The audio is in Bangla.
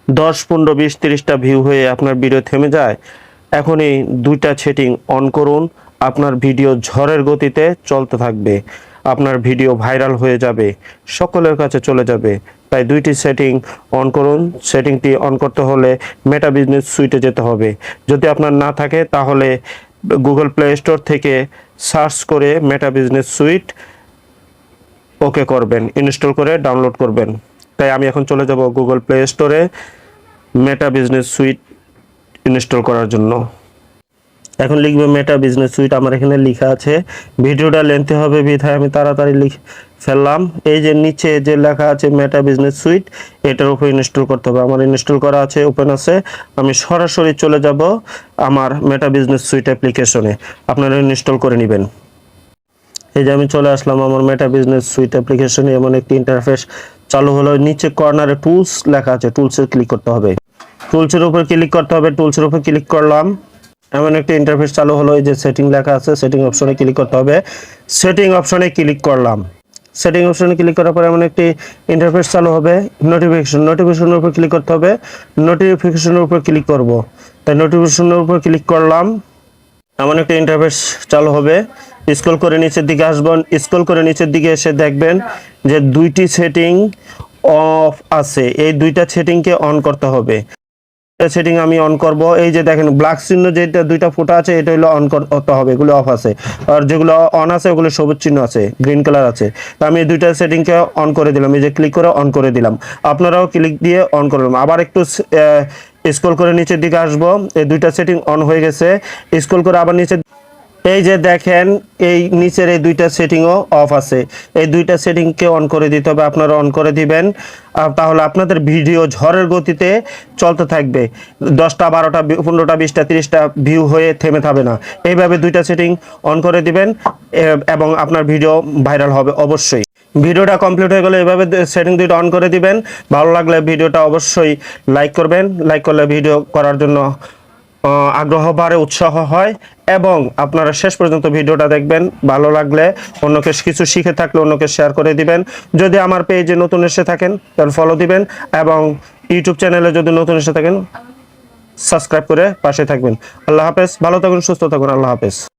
10, 15, 20, 30টা ভিউ হয়ে আপনার ভিডিও থেমে যায়, এখনই দুইটা সেটিং অন করুন। আপনার ভিডিও ঝড়ের গতিতে চলতে থাকবে, আপনার ভিডিও ভাইরাল হয়ে যাবে, সকলের কাছে চলে যাবে। তাই দুইটি সেটিং অন করুন। সেটিংটি অন করতে হলে মেটা বিজনেস সুইটে যেতে হবে। যদি আপনার না থাকে তাহলে গুগল প্লে স্টোর থেকে সার্চ করে মেটা বিজনেস সুইট ওকে করবেন, ইনস্টল করে ডাউনলোড করবেন। তাই আমি এখন চলে যাব গুগল প্লে স্টোরে মেটা বিজনেস সুইট ইনস্টল করার জন্য। এখন লিখবে মেটা বিজনেস সুইট, আমার এখানে লেখা আছে। ভিডিওটা লেন্থে হবে বিধায় আমি তাড়াতাড়ি লিখে ফেললাম। এই যে নিচে যে লেখা আছে মেটা বিজনেস সুইট, এটার উপর ইনস্টল করতে হবে। আমার ইনস্টল করা আছে, ওপেন আছে। আমি সরাসরি চলে যাব আমার মেটা বিজনেস সুইট অ্যাপ্লিকেশনে, আপনারা ইনস্টল করে নেবেন। এই যে আমি চলে আসলাম আমার মেটা বিজনেস সুইট অ্যাপ্লিকেশনে। এমন একটি ইন্টারফেস চালু হলো। নিচে কর্নারে টুলস লেখা আছে, টুলসে ক্লিক করতে হবে। টুলসের উপর ক্লিক করতে হবে, টুলসের উপর ক্লিক করলাম। এমন একটা ইন্টারফেস চালু হলো। এই যে সেটিং লেখা আছে, সেটিং অপশনে ক্লিক করতে হবে। সেটিং অপশনে ক্লিক করলাম। সেটিং অপশনে ক্লিক করার পরে এমন একটি ইন্টারফেস চালু হবে। নোটিফিকেশনের উপর ক্লিক করতে হবে। নোটিফিকেশনের উপর ক্লিক করব। তাই নোটিফিকেশনের উপর ক্লিক করলাম। এমন একটা ইন্টারফেস চালু হবে। স্ক্রল করে নিচের দিকে আসবেন। স্ক্রল করে নিচের দিকে এসে দেখবেন যে দুইটি সেটিং অফ আছে। এই দুইটা সেটিংকে অন করতে হবে। সেটিং আমি অন করব। এই যে দেখেন ব্ল্যাক চিহ্ন যেটা দুইটা ফোঁটা আছে, এটা হলো অন করতে হবে, এগুলো অফ আছে। আর যেগুলো অন আছে ওগুলো সবুজ চিহ্ন আছে, গ্রিন কালার আছে। তো আমি এই দুইটা সেটিংকে অন করে দিলাম। এই যে ক্লিক করে অন করে দিলাম, আপনারাও ক্লিক দিয়ে অন করলাম। আবার একটু স্ক্রল করে নিচের দিকে আসবো। এই দুইটা সেটিং অন হয়ে গেছে। স্ক্রল করে আবার নিচে, এই যে দেখেন এই নিচের এই দুইটা সেটিংও অফ আছে। এই দুইটা সেটিংকে অন করে দিতে হবে, আপনারা অন করে দিবেন। তাহলে আপনাদের ভিডিও ঝড়ের গতিতে চলতে থাকবে। 10টা, 12টা, 15টা, 20টা, 30টা ভিউ হয়ে থেমে থাকবে না। এইভাবে দুইটা সেটিং অন করে দিবেন এবং আপনার ভিডিও ভাইরাল হবে অবশ্যই। ভিডিওটা কমপ্লিট হয়ে গেলে এভাবে সেটিং দুইটা অন করে দিবেন। ভালো লাগলে ভিডিওটা অবশ্যই লাইক করবেন। লাইক করলে ভিডিও করার জন্য আগ্রহ বাড়ে, উৎসাহ হয়। এবং আপনারা শেষ পর্যন্ত ভিডিওটা দেখবেন। ভালো লাগলে অন্যকে কিছু শিখে থাকলে অন্যকে শেয়ার করে দিবেন। যদি আমার পেজে নতুন এসে থাকেন তাহলে ফলো দিবেন, এবং ইউটিউব চ্যানেলে যদি নতুন এসে থাকেন সাবস্ক্রাইব করে পাশে থাকবেন। আল্লাহ হাফেজ, ভালো থাকুন, সুস্থ থাকুন। আল্লাহ হাফেজ।